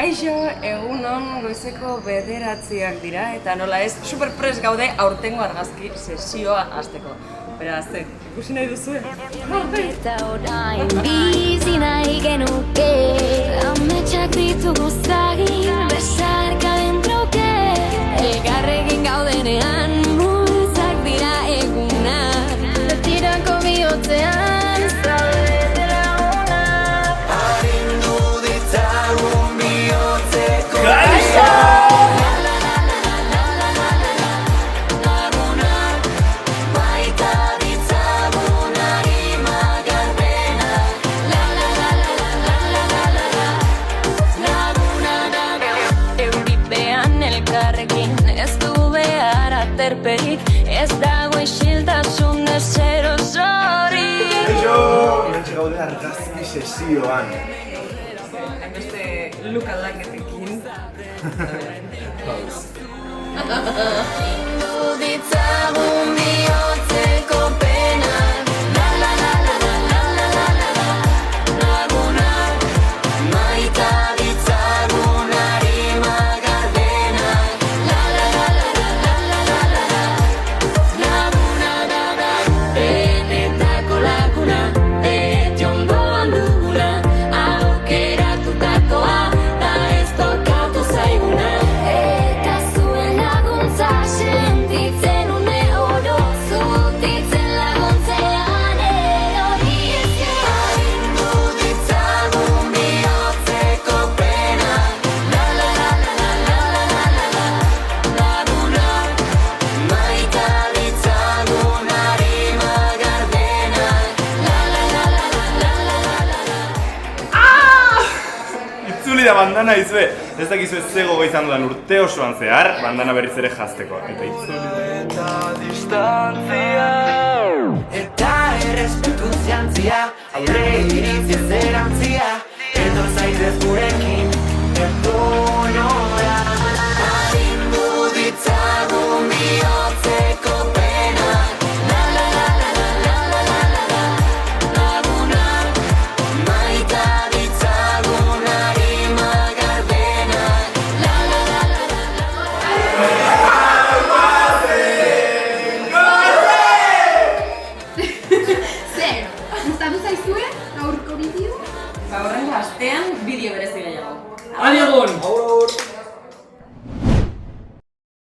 Kaixo, egunon goizeko 9:00 dira eta nola ez superpres gaude aurtengo argazki sesioa hasteko. Beraz, ikusi nahi duzue? Eta orain bizi nahi genuke ametsak ditugu zagin besarka dentroke elgarrekin gaudenean murtzak dira egunak betirako bihotzean zaudete lagunak Arindu ditzagun bihotzeko Kaixo! Ez dago isiltasun ezer osorik Kaixo! Horentxe gaude argazki sesioan. Hainbeste look aldaketekin. Ditzagun bihotzeko penak La la la la la la la la la la Lagunak maita ditzagun arima gardenak La la la la la la la la la la Lagunak benetako laguna beti ondoan duguna aukeratutakoa da ez tokatu zaiguna Eta zuen laguntza sentitzen une oro zutitzen laguntzean erori ezkera Arindu ditzagun bihotzeko penak La la la la la la la la la la Lagunak maita ditzagun arima gardenak La la la la la la la la la Itzuli da bandana izue. Ez dakizu ez zego izan dudan urte osoan zehar, bandana berriz ere jazteko. Eta itzuli. Eta distantzia Eta errespetu ziantzia Aurre iritzi ez erantzia Etor zaitez gurekin